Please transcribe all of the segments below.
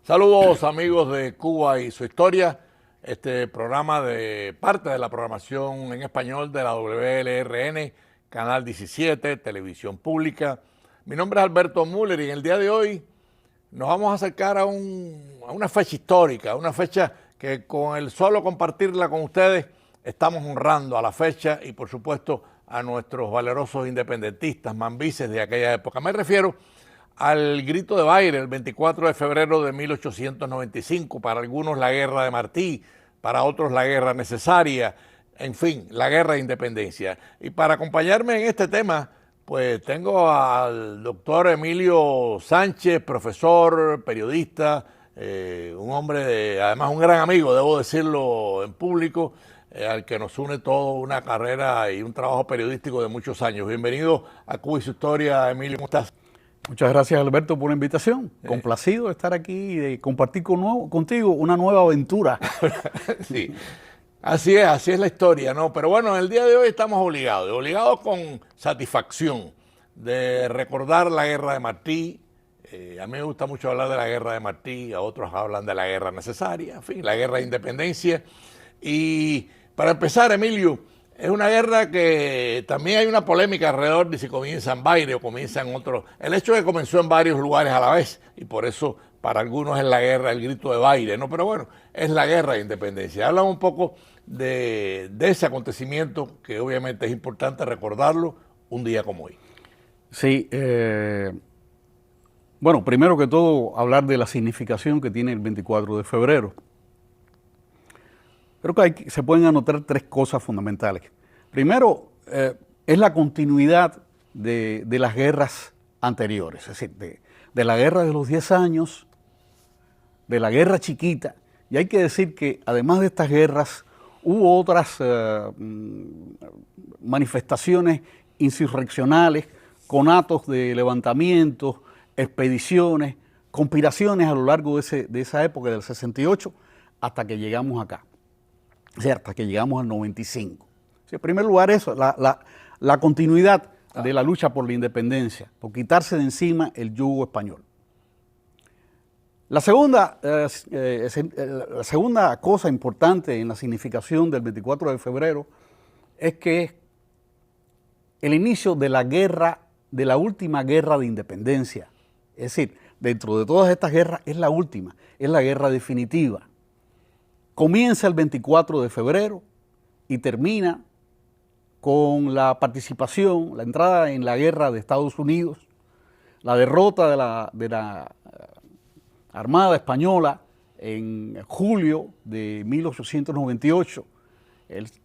Saludos amigos de Cuba y su historia, este programa de parte de la programación en español de la WLRN, Canal 17, Televisión Pública. Mi nombre es Alberto Müller y en el día de hoy nos vamos a acercar a una fecha histórica, una fecha que con el solo compartirla con ustedes estamos honrando a la fecha y por supuesto a nuestros valerosos independentistas, mambises de aquella época. Me refiero al grito de Baile, el 24 de febrero de 1895, para algunos la guerra de Martí, para otros la guerra necesaria, en fin, la guerra de independencia. Y para acompañarme en este tema, pues tengo al doctor Emilio Sánchez, profesor, periodista, un hombre, además un gran amigo, debo decirlo en público, al que nos une todo una carrera y un trabajo periodístico de muchos años. Bienvenido a Cuba y su historia, Emilio, ¿cómo estás? Muchas gracias, Alberto, por la invitación. Complacido de estar aquí y de compartir contigo una nueva aventura. Sí, así es la historia, ¿no? Pero bueno, en el día de hoy estamos obligados con satisfacción de recordar la guerra de Martí. A mí me gusta mucho hablar de la guerra de Martí, a otros hablan de la guerra necesaria, en fin, la guerra de independencia. Y para empezar, Emilio, es una guerra que también hay una polémica alrededor de si comienza en Baile o comienza en otro. El hecho es que comenzó en varios lugares a la vez y por eso para algunos es la guerra, el grito de Baile, ¿no? Pero bueno, es la guerra de independencia. Háblame un poco de ese acontecimiento que obviamente es importante recordarlo un día como hoy. Sí, bueno, primero que todo hablar de la significación que tiene el 24 de febrero. Creo que se pueden anotar tres cosas fundamentales. Primero, es la continuidad de las guerras anteriores, es decir, de la guerra de los 10 años, de la guerra chiquita. Y hay que decir que además de estas guerras, hubo otras manifestaciones insurreccionales, conatos de levantamientos, expediciones, conspiraciones a lo largo de esa época, del 68, hasta que llegamos acá. O sea, hasta que llegamos al 95. O sea, en primer lugar eso, la continuidad de la lucha por la independencia, por quitarse de encima el yugo español. La segunda cosa importante en la significación del 24 de febrero es que es el inicio de la guerra, de la última guerra de independencia. Es decir, dentro de todas estas guerras es la última, es la guerra definitiva. Comienza el 24 de febrero y termina con la participación, la entrada en la guerra de Estados Unidos, la derrota de la Armada Española en julio de 1898,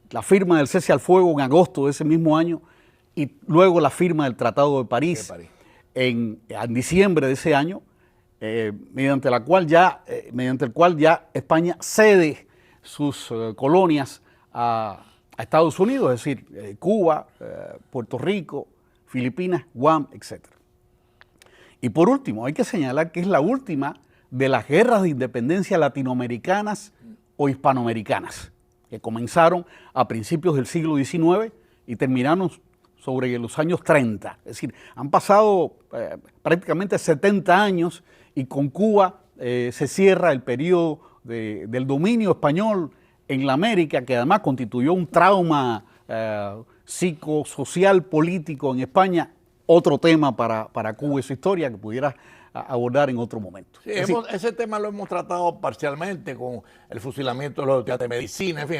la firma del cese al fuego en agosto de ese mismo año y luego la firma del Tratado de París, en diciembre de ese año, mediante el cual ya España cede sus colonias a Estados Unidos, es decir, Cuba, Puerto Rico, Filipinas, Guam, etc. Y por último, hay que señalar que es la última de las guerras de independencia latinoamericanas o hispanoamericanas, que comenzaron a principios del siglo XIX y terminaron sobre los años 30. Es decir, han pasado prácticamente 70 años y con Cuba se cierra el periodo del dominio español en la América, que además constituyó un trauma psicosocial político en España, otro tema para Cuba y su historia que pudiera abordar en otro momento. Sí, ese tema lo hemos tratado parcialmente con el fusilamiento de los estudiantes de medicina, en fin,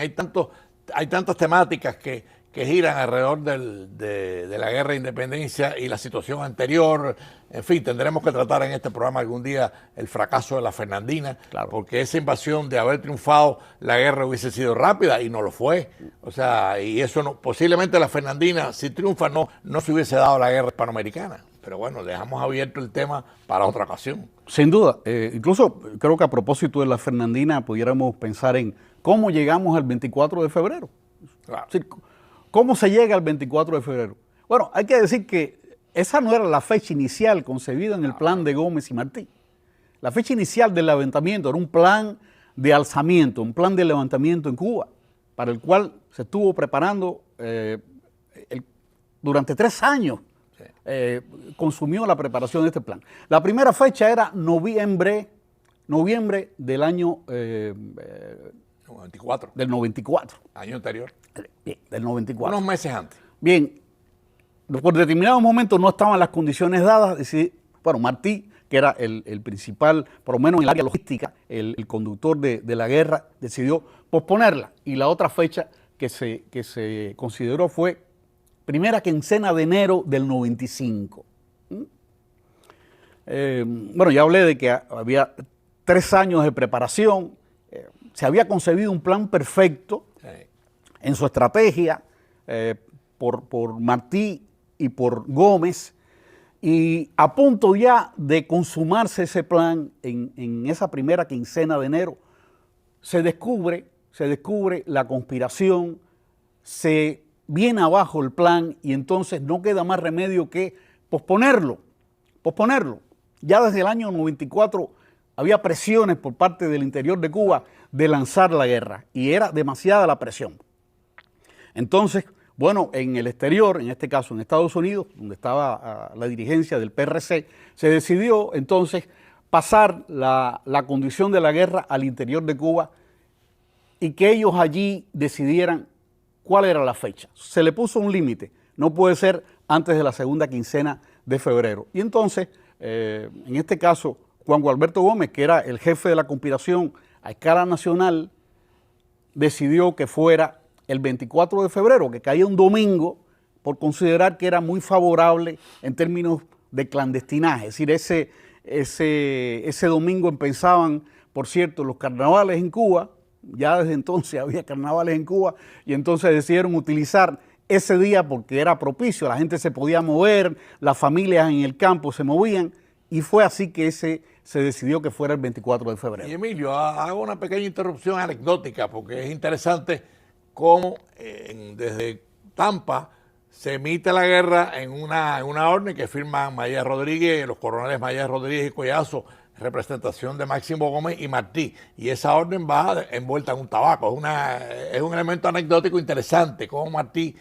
hay tantas temáticas que giran alrededor de la guerra de independencia y la situación anterior. En fin, tendremos que tratar en este programa algún día el fracaso de la Fernandina, claro, porque esa invasión, de haber triunfado, la guerra hubiese sido rápida y no lo fue. O sea, y eso no, posiblemente la Fernandina, si triunfa, no se hubiese dado la guerra hispanoamericana. Pero bueno, dejamos abierto el tema para otra ocasión. Sin duda. Incluso creo que a propósito de la Fernandina pudiéramos pensar en cómo llegamos al 24 de febrero. Claro. Es decir, ¿cómo se llega al 24 de febrero? Bueno, hay que decir que esa no era la fecha inicial concebida en el plan de Gómez y Martí. La fecha inicial del levantamiento era un plan de alzamiento, un plan de levantamiento en Cuba, para el cual se estuvo preparando durante 3 años. Consumió la preparación de este plan. La primera fecha era noviembre noviembre del año 94. Del 94. Año anterior. Bien, del 94. Unos meses antes. Bien, por determinados momentos no estaban las condiciones dadas. Bueno, Martí, que era el principal, por lo menos en el área logística, el conductor de la guerra, decidió posponerla. Y la otra fecha que se consideró fue primera quincena de enero del 95. Bueno, ya hablé de que había 3 años de preparación. Se había concebido un plan perfecto en su estrategia por Martí y por Gómez, y a punto ya de consumarse ese plan en esa primera quincena de enero, se descubre la conspiración, se viene abajo el plan y entonces no queda más remedio que posponerlo. Ya desde el año 94 había presiones por parte del interior de Cuba de lanzar la guerra y era demasiada la presión. Entonces, bueno, en el exterior, en este caso en Estados Unidos, donde estaba la dirigencia del PRC, se decidió entonces pasar la condición de la guerra al interior de Cuba y que ellos allí decidieran cuál era la fecha. Se le puso un límite, no puede ser antes de la segunda quincena de febrero. Y entonces, en este caso, Juan Gualberto Gómez, que era el jefe de la conspiración a escala nacional, decidió que fuera el 24 de febrero, que caía un domingo, por considerar que era muy favorable en términos de clandestinaje. Es decir, ese domingo empezaban, por cierto, los carnavales en Cuba. Ya desde entonces había carnavales en Cuba y entonces decidieron utilizar ese día porque era propicio, la gente se podía mover, las familias en el campo se movían y fue así que se decidió que fuera el 24 de febrero. Y Emilio, hago una pequeña interrupción anecdótica porque es interesante cómo desde Tampa se emite la guerra en una orden que firman Mayes Rodríguez, los coroneles Mayes Rodríguez y Collazo, representación de Máximo Gómez y Martí, y esa orden va envuelta en un tabaco. Es un elemento anecdótico interesante, cómo Martí,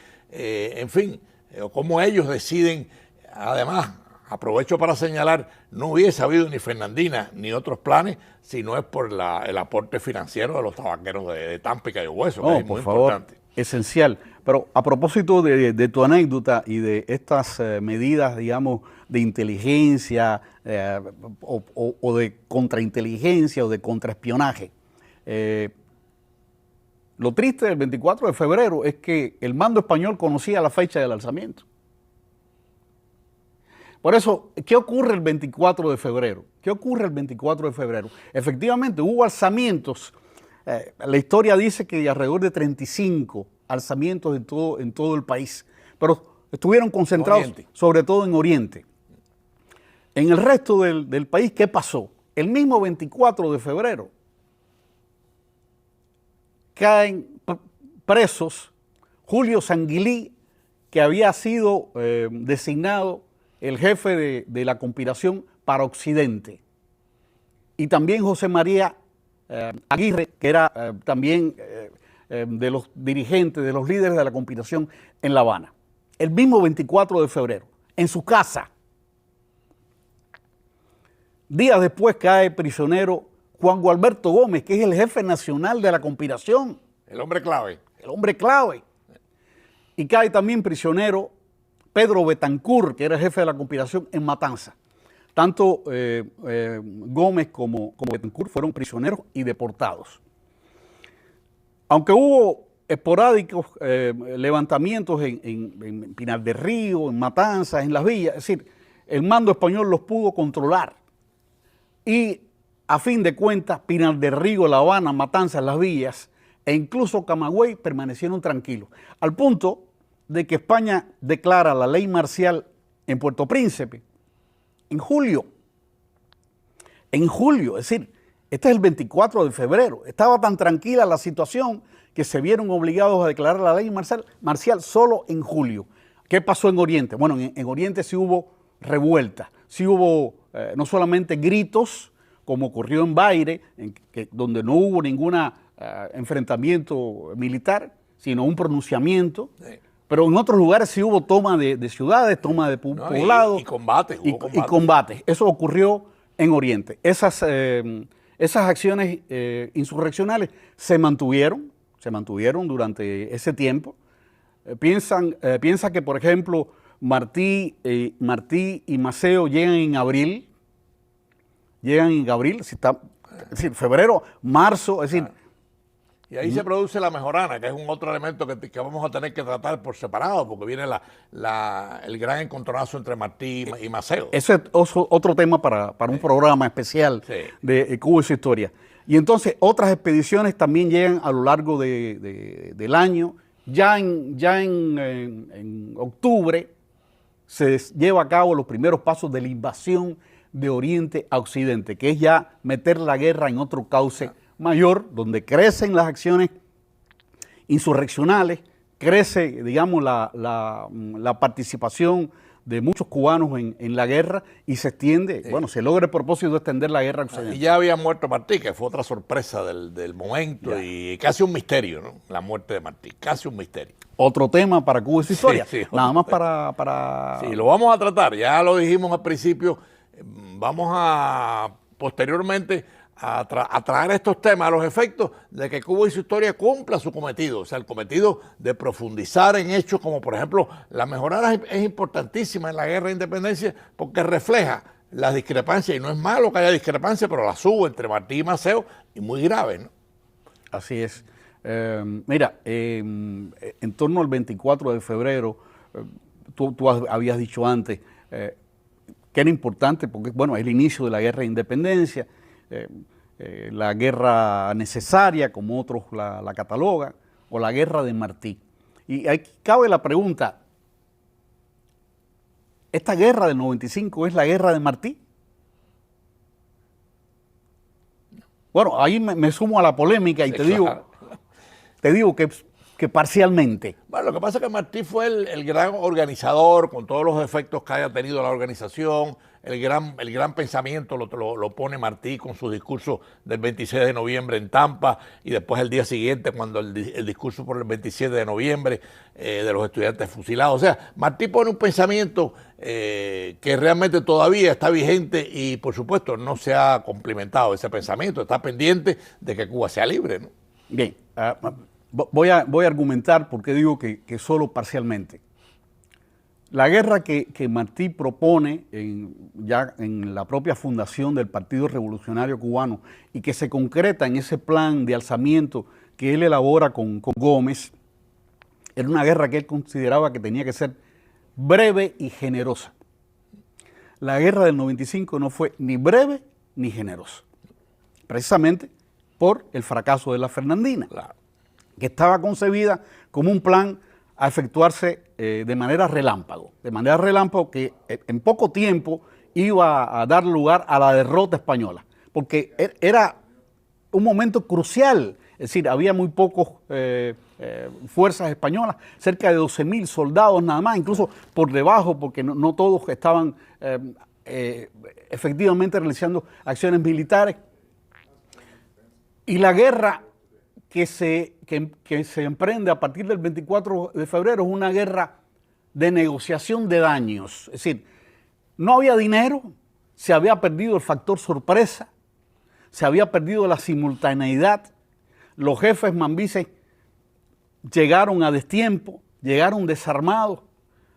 cómo ellos deciden. Además, aprovecho para señalar, no hubiese habido ni Fernandina ni otros planes si no es por el aporte financiero de los tabaqueros de Tampa y Cayo Hueso, que es muy importante. Esencial. Pero a propósito de tu anécdota y de estas medidas, digamos, de inteligencia o de contrainteligencia o de contraespionaje, lo triste del 24 de febrero es que el mando español conocía la fecha del alzamiento. Por eso, ¿qué ocurre el 24 de febrero? ¿Qué ocurre el 24 de febrero? Efectivamente, hubo alzamientos. La historia dice que alrededor de 35 alzamientos en todo el país, pero estuvieron concentrados sobre todo en Oriente. En el resto del país, ¿qué pasó? El mismo 24 de febrero caen presos Julio Sanguilí, que había sido designado el jefe de la conspiración para Occidente, y también José María Aguirre, que era también de los dirigentes, de los líderes de la conspiración en La Habana. El mismo 24 de febrero, en su casa. Días después cae prisionero Juan Gualberto Gómez, que es el jefe nacional de la conspiración. El hombre clave. El hombre clave. Y cae también prisionero Pedro Betancourt, que era el jefe de la conspiración en Matanzas. Tanto Gómez como Betancourt fueron prisioneros y deportados. Aunque hubo esporádicos levantamientos en Pinar del Río, en Matanzas, en Las Villas, es decir, el mando español los pudo controlar. Y a fin de cuentas, Pinar del Río, La Habana, Matanzas, Las Villas e incluso Camagüey permanecieron tranquilos. Al punto de que España declara la ley marcial en Puerto Príncipe en julio. En julio, es decir, este es el 24 de febrero. Estaba tan tranquila la situación que se vieron obligados a declarar la ley marcial solo en julio. ¿Qué pasó en Oriente? Bueno, en Oriente sí hubo revueltas, sí hubo no solamente gritos, como ocurrió en Baire, donde no hubo ningún enfrentamiento militar, sino un pronunciamiento. Sí. Pero en otros lugares sí hubo toma de ciudades, toma de poblados. Y combates. Y combates. Eso ocurrió en Oriente. esas acciones insurreccionales se mantuvieron durante ese tiempo. Piensa que, por ejemplo, Martí y Maceo llegan en abril, es decir, febrero, marzo, es decir... Y ahí se produce la mejorana, que es un otro elemento que vamos a tener que tratar por separado, porque viene el gran encontronazo entre Martí y Maceo. Eso es otro tema para un programa especial de Cuba y su historia. Y entonces otras expediciones también llegan a lo largo del año. Ya en octubre se lleva a cabo los primeros pasos de la invasión de Oriente a Occidente, que es ya meter la guerra en otro cauce mayor, donde crecen las acciones insurreccionales, crece, digamos, la participación de muchos cubanos en la guerra y se extiende, bueno, se logra el propósito de extender la guerra a Occidente. Y ya había muerto Martí, que fue otra sorpresa del momento y casi un misterio, ¿no? La muerte de Martí, casi un misterio. Otro tema para Cuba y su historia, nada más para... Sí, lo vamos a tratar, ya lo dijimos al principio, vamos a posteriormente a traer estos temas a los efectos de que Cuba y su historia cumpla su cometido, o sea, el cometido de profundizar en hechos como, por ejemplo, la mejorana es importantísima en la guerra de independencia porque refleja las discrepancias, y no es malo que haya discrepancias, pero las hubo entre Martí y Maceo, y muy graves, ¿no? Así es. Mira, en torno al 24 de febrero, tú habías dicho antes que era importante porque, bueno, es el inicio de la guerra de independencia, la guerra necesaria, como otros la catalogan, o la guerra de Martí. Y ahí cabe la pregunta, ¿esta guerra del 95 es la guerra de Martí? Bueno, ahí me sumo a la polémica y te digo que parcialmente. Bueno, lo que pasa es que Martí fue el gran organizador, con todos los defectos que haya tenido la organización. El gran pensamiento lo pone Martí con su discurso del 26 de noviembre en Tampa, y después el día siguiente cuando el discurso por el 27 de noviembre de los estudiantes fusilados. O sea, Martí pone un pensamiento que realmente todavía está vigente y, por supuesto, no se ha complementado ese pensamiento. Está pendiente de que Cuba sea libre, ¿no? Bien, voy a argumentar porque digo que solo parcialmente. La guerra que Martí propone ya en la propia fundación del Partido Revolucionario Cubano y que se concreta en ese plan de alzamiento que él elabora con Gómez, era una guerra que él consideraba que tenía que ser breve y generosa. La guerra del 95 no fue ni breve ni generosa, precisamente por el fracaso de la Fernandina, que estaba concebida como un plan a efectuarse de manera relámpago que en poco tiempo iba a dar lugar a la derrota española, porque era un momento crucial, es decir, había muy pocas fuerzas españolas, cerca de 12.000 soldados nada más, incluso por debajo, porque no todos estaban efectivamente realizando acciones militares. Y la guerra que se emprende a partir del 24 de febrero es una guerra de negociación de daños. Es decir, no había dinero, se había perdido el factor sorpresa, se había perdido la simultaneidad, los jefes mambises llegaron a destiempo, llegaron desarmados.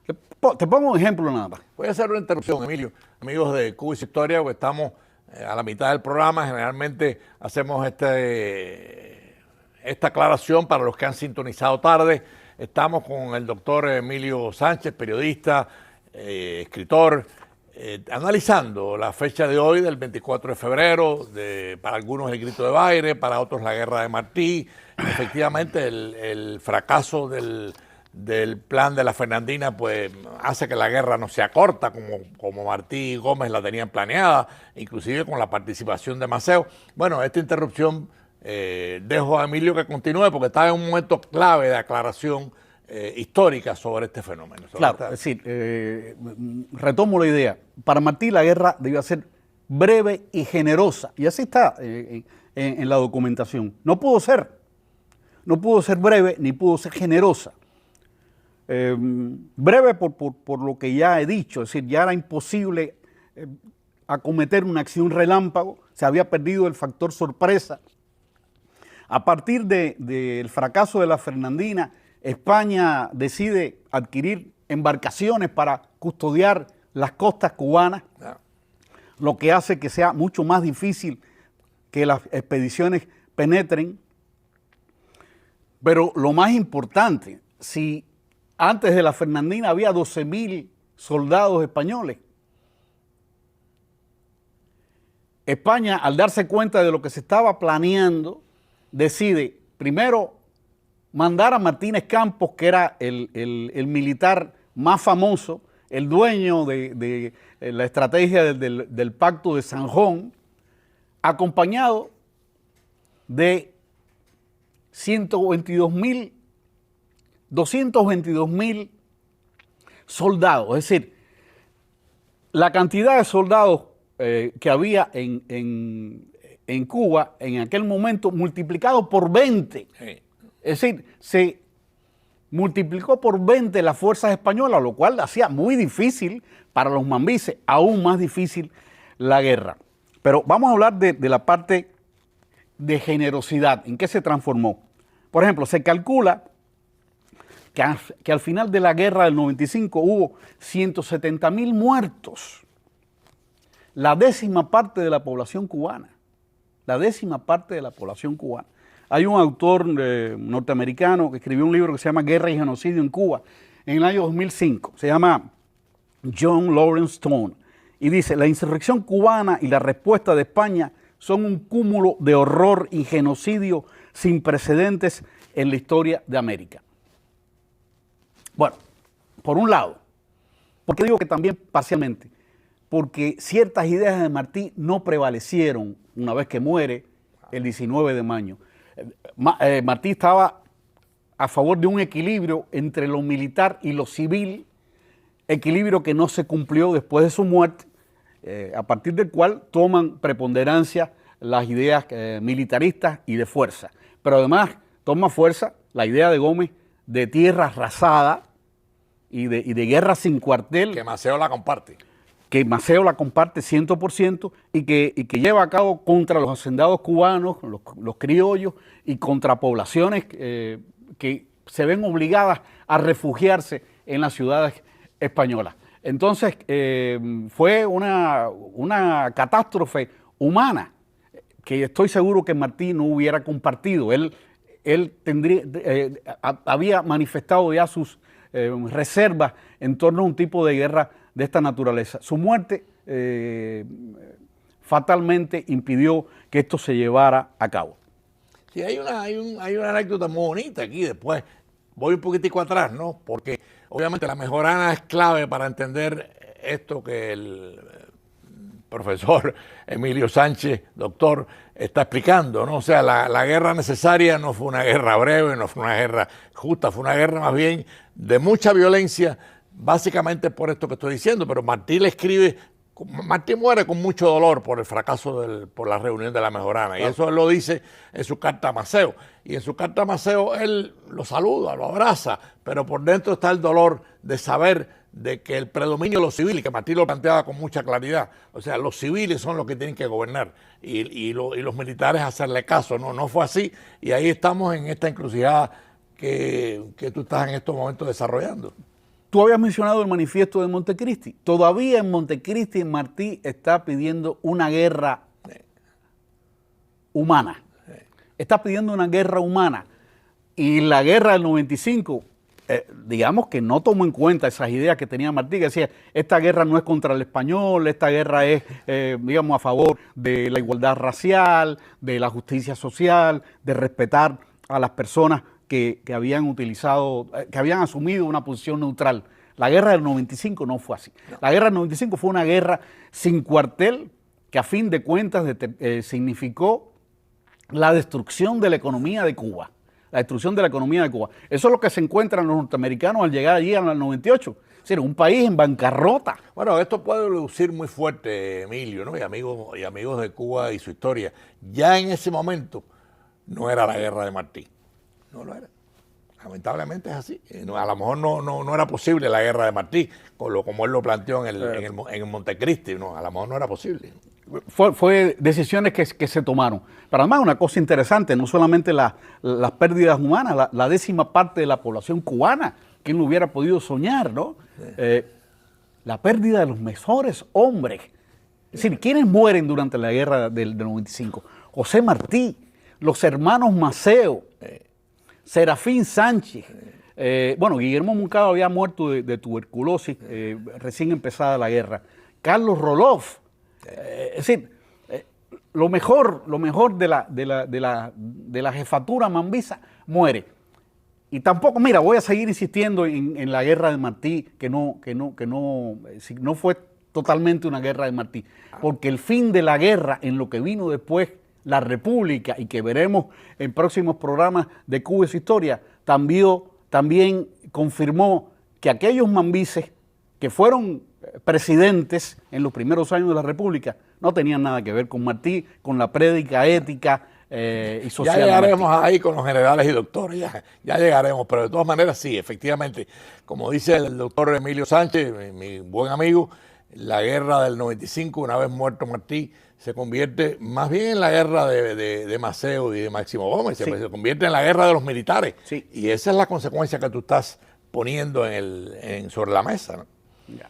Te pongo un ejemplo nada más. Voy a hacer una interrupción, Emilio. Amigos de Cuba y su historia, porque estamos a la mitad del programa. Generalmente hacemos esta aclaración para los que han sintonizado tarde. Estamos con el doctor Emilio Sánchez, periodista, escritor, analizando la fecha de hoy, del 24 de febrero, para algunos el grito de Baire, para otros la guerra de Martí. Efectivamente, el fracaso del plan de la Fernandina pues hace que la guerra no sea corta como Martí y Gómez la tenían planeada, inclusive con la participación de Maceo. Bueno, esta interrupción dejo a Emilio que continúe porque está en un momento clave de aclaración histórica sobre este fenómeno. Claro, es decir, retomo la idea. Para Martí la guerra debía ser breve y generosa, y así está en la documentación. No pudo ser breve ni pudo ser generosa. Breve por lo que ya he dicho, es decir, ya era imposible acometer una acción relámpago se había perdido el factor sorpresa. A partir del fracaso de la Fernandina, España decide adquirir embarcaciones para custodiar las costas cubanas, lo que hace que sea mucho más difícil que las expediciones penetren. Pero lo más importante, si antes de la Fernandina había 12.000 soldados españoles, España, al darse cuenta de lo que se estaba planeando, decide primero mandar a Martínez Campos, que era el militar más famoso, el dueño de la estrategia del Pacto de Sanjón, acompañado de 222.000 soldados. Es decir, la cantidad de soldados que había en Cuba en aquel momento multiplicado por 20. Sí. Es decir, se multiplicó por 20 las fuerzas españolas, lo cual hacía muy difícil para los mambises, aún más difícil la guerra. Pero vamos a hablar de la parte de generosidad, ¿en qué se transformó? Por ejemplo, se calcula que al final de la guerra del 95 hubo 170.000 muertos, la 10ª parte de la población cubana, la 10ª parte de la población cubana. Hay un autor norteamericano que escribió un libro que se llama Guerra y Genocidio en Cuba en el año 2005, se llama John Lawrence Stone, y dice: la insurrección cubana y la respuesta de España son un cúmulo de horror y genocidio sin precedentes en la historia de América. Bueno, por un lado, porque digo que también parcialmente, porque ciertas ideas de Martí no prevalecieron una vez que muere el 19 de mayo. Martí estaba a favor de un equilibrio entre lo militar y lo civil, equilibrio que no se cumplió después de su muerte, a partir del cual toman preponderancia las ideas militaristas y de fuerza. Pero además toma fuerza la idea de Gómez de tierra arrasada y de guerra sin cuartel. Que Maceo la comparte. Que Maceo la comparte 100% y que lleva a cabo contra los hacendados cubanos, los criollos, y contra poblaciones que se ven obligadas a refugiarse en las ciudades españolas. Entonces fue una catástrofe humana que estoy seguro que Martí no hubiera compartido. Él había manifestado ya sus reservas en torno a un tipo de guerra de esta naturaleza. Su muerte fatalmente impidió que esto se llevara a cabo. Sí, hay una anécdota muy bonita aquí después. Voy un poquitico atrás, ¿no? Porque obviamente la mejorana es clave para entender esto que el profesor Emilio Sánchez, doctor, está explicando, ¿no? O sea, la guerra necesaria no fue una guerra breve, no fue una guerra justa, fue una guerra más bien de mucha violencia, básicamente por esto que estoy diciendo. Pero Martí le escribe, Martí muere con mucho dolor por el fracaso por la reunión de la mejorana, y eso él lo dice en su carta a Maceo. Y en su carta a Maceo él lo saluda, lo abraza, pero por dentro está el dolor de saber de que el predominio de los civiles, que Martí lo planteaba con mucha claridad, o sea, los civiles son los que tienen que gobernar y los militares hacerle caso. No fue así, y ahí estamos en esta encrucijada que tú estás en estos momentos desarrollando. Tú habías mencionado el manifiesto de Montecristi. Todavía en Montecristi Martí está pidiendo una guerra humana. Está pidiendo una guerra humana. Y la guerra del 95, digamos que no tomó en cuenta esas ideas que tenía Martí, que decía, esta guerra no es contra el español, esta guerra es, digamos, a favor de la igualdad racial, de la justicia social, de respetar a las personas que habían asumido una posición neutral. La guerra del 95 no fue así. La guerra del 95 fue una guerra sin cuartel que a fin de cuentas significó la destrucción de la economía de Cuba. La destrucción de la economía de Cuba. Eso es lo que se encuentran los norteamericanos al llegar allí en el 98. Es decir, un país en bancarrota. Bueno, esto puede lucir muy fuerte, Emilio, ¿no? Y amigos de Cuba y su historia. Ya en ese momento no era la guerra de Martí. No lo era. Lamentablemente es así. A lo mejor no era posible la guerra de Martí, como él lo planteó en el Montecristi. No, a lo mejor no era posible. Fue decisiones que se tomaron. Pero además una cosa interesante, no solamente las pérdidas humanas, la 10ª parte de la población cubana, ¿quién lo hubiera podido soñar, no? Sí. La pérdida de los mejores hombres. Es decir, ¿quiénes mueren durante la guerra del 95? José Martí, los hermanos Maceo, Serafín Sánchez. Bueno, Guillermo Moncada había muerto de tuberculosis recién empezada la guerra. Carlos Roloff. Es decir, lo mejor de la jefatura mambisa muere. Y tampoco, mira, voy a seguir insistiendo en la guerra de Martí, que no fue totalmente una guerra de Martí, porque el fin de la guerra, en lo que vino después, la República, y que veremos en próximos programas de Cuba y su historia, también confirmó que aquellos mambises que fueron presidentes en los primeros años de la República no tenían nada que ver con Martí, con la prédica ética y social. Ya llegaremos ahí con los generales y doctores, ya llegaremos, pero de todas maneras sí, efectivamente, como dice el doctor Emilio Sánchez, mi buen amigo, la guerra del 95, una vez muerto Martí, se convierte más bien en la guerra de Maceo y de Máximo Gómez, sí. Se convierte en la guerra de los militares. Sí. Y esa es la consecuencia que tú estás poniendo sobre la mesa, ¿no? Ya.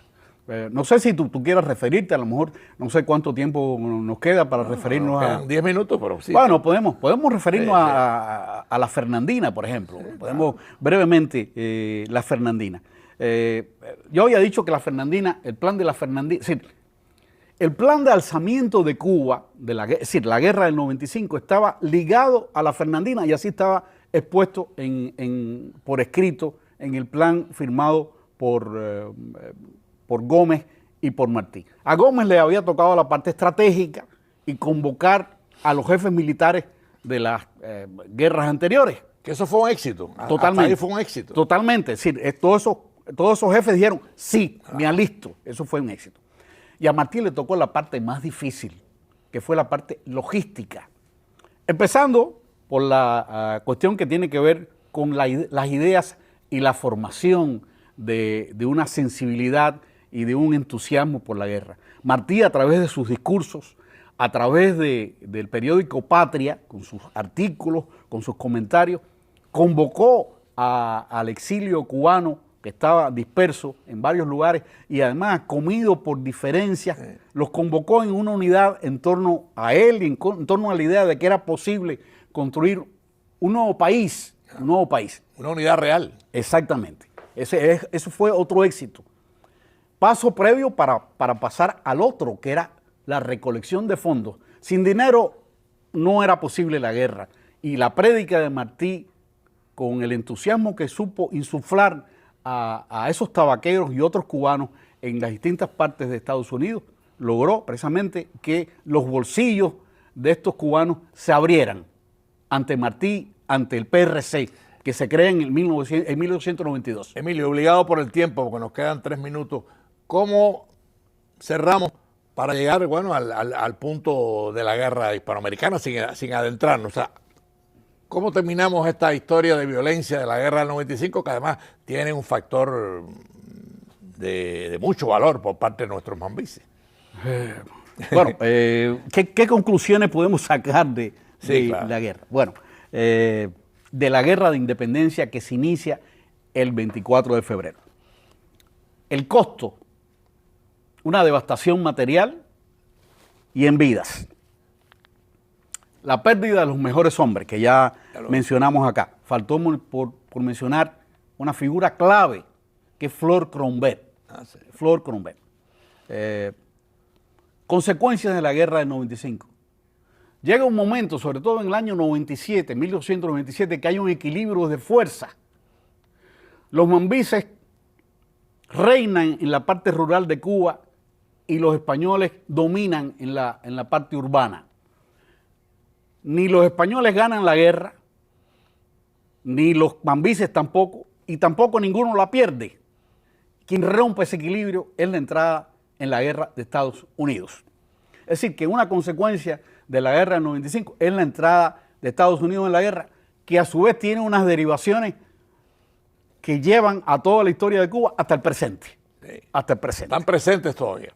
No sé si tú quieras referirte, a lo mejor no sé cuánto tiempo nos queda para referirnos a... 10 minutos, pero sí. Bueno, podemos referirnos a la Fernandina, por ejemplo. Sí, podemos brevemente la Fernandina. Yo había dicho que la Fernandina, el plan de la Fernandina, es decir, el plan de alzamiento de Cuba, es decir, la guerra del 95, estaba ligado a la Fernandina y así estaba expuesto por escrito en el plan firmado por Gómez y por Martí. A Gómez le había tocado la parte estratégica y convocar a los jefes militares de las guerras anteriores. Que eso fue un éxito. Totalmente. Hasta ahí fue un éxito. Totalmente. Es decir, todos esos jefes dijeron, sí, me alisto. Eso fue un éxito. Y a Martí le tocó la parte más difícil, que fue la parte logística. Empezando por la cuestión que tiene que ver con las ideas y la formación de una sensibilidad y de un entusiasmo por la guerra. Martí, a través de sus discursos, a través del periódico Patria, con sus artículos, con sus comentarios, convocó al exilio cubano que estaba disperso en varios lugares y además comido por diferencias, los convocó en una unidad en torno a él y en torno a la idea de que era posible construir un nuevo país, Una unidad real. Exactamente. Eso fue otro éxito. Paso previo para pasar al otro, que era la recolección de fondos. Sin dinero no era posible la guerra. Y la prédica de Martí, con el entusiasmo que supo insuflar a esos tabaqueros y otros cubanos en las distintas partes de Estados Unidos, logró precisamente que los bolsillos de estos cubanos se abrieran ante Martí, ante el PRC, que se crea en 1992. Emilio, obligado por el tiempo, porque nos quedan 3 minutos, ¿cómo cerramos para llegar, bueno, al punto de la guerra hispanoamericana sin adentrarnos? O sea, ¿cómo terminamos esta historia de violencia de la guerra del 95, que además tiene un factor de mucho valor por parte de nuestros mambises? Bueno, ¿qué conclusiones podemos sacar de claro, la guerra? Bueno, de la guerra de independencia que se inicia el 24 de febrero. El costo, una devastación material y en vidas. La pérdida de los mejores hombres, que ya mencionamos acá. Faltó por mencionar una figura clave, que es Flor Crombet. Sí. Flor Crombet. Consecuencias de la guerra del 95. Llega un momento, sobre todo en el año 97, 1997, que hay un equilibrio de fuerza. Los mambises reinan en la parte rural de Cuba y los españoles dominan en la parte urbana. Ni los españoles ganan la guerra, ni los mambises tampoco, y tampoco ninguno la pierde. Quien rompe ese equilibrio es la entrada en la guerra de Estados Unidos. Es decir, que una consecuencia de la guerra del 95 es la entrada de Estados Unidos en la guerra, que a su vez tiene unas derivaciones que llevan a toda la historia de Cuba hasta el presente. hasta el presente. Están presentes todavía.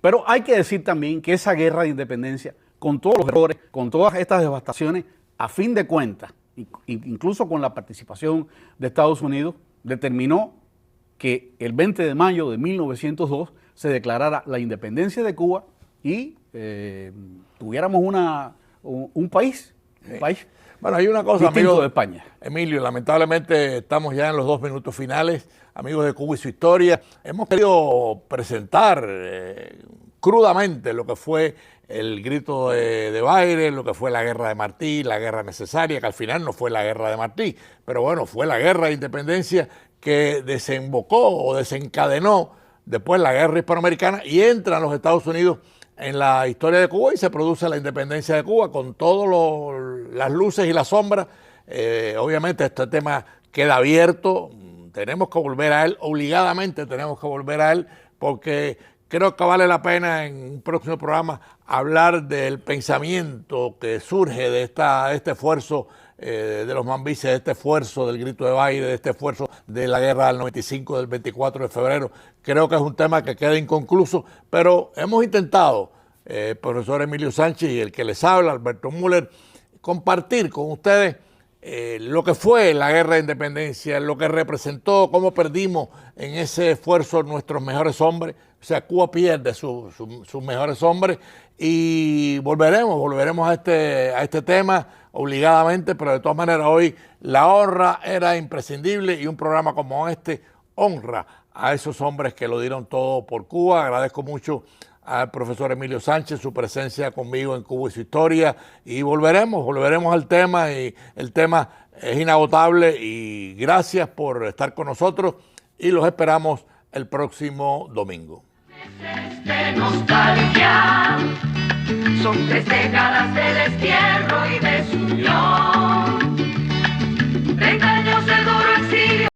Pero hay que decir también que esa guerra de independencia, con todos los errores, con todas estas devastaciones, a fin de cuentas, incluso con la participación de Estados Unidos, determinó que el 20 de mayo de 1902 se declarara la independencia de Cuba y tuviéramos un país. Bueno, hay una cosa, distinto amigo de España. Emilio, lamentablemente estamos ya en los 2 minutos finales. Amigos de Cuba y su historia, hemos querido presentar crudamente lo que fue el grito de Baile, lo que fue la guerra de Martí, la guerra necesaria, que al final no fue la guerra de Martí, pero bueno, fue la guerra de independencia que desembocó o desencadenó después la guerra hispanoamericana y entran los Estados Unidos en la historia de Cuba y se produce la independencia de Cuba con todas las luces y las sombras. Obviamente este tema queda abierto, tenemos que volver a él, obligadamente tenemos que volver a él, porque creo que vale la pena en un próximo programa hablar del pensamiento que surge de este esfuerzo de los mambises, de este esfuerzo del grito de Baile, de este esfuerzo de la guerra del 95, del 24 de febrero. Creo que es un tema que queda inconcluso, pero hemos intentado, profesor Emilio Sánchez y el que les habla, Alberto Müller, compartir con ustedes lo que fue la guerra de independencia, lo que representó, cómo perdimos en ese esfuerzo nuestros mejores hombres. O sea, Cuba pierde sus mejores hombres y volveremos a este tema obligadamente, pero de todas maneras hoy la honra era imprescindible y un programa como este honra a esos hombres que lo dieron todo por Cuba. Agradezco mucho al profesor Emilio Sánchez su presencia conmigo en Cuba y su historia y volveremos al tema y el tema es inagotable y gracias por estar con nosotros y los esperamos el próximo domingo. De nostalgia, son 3 décadas de destierro.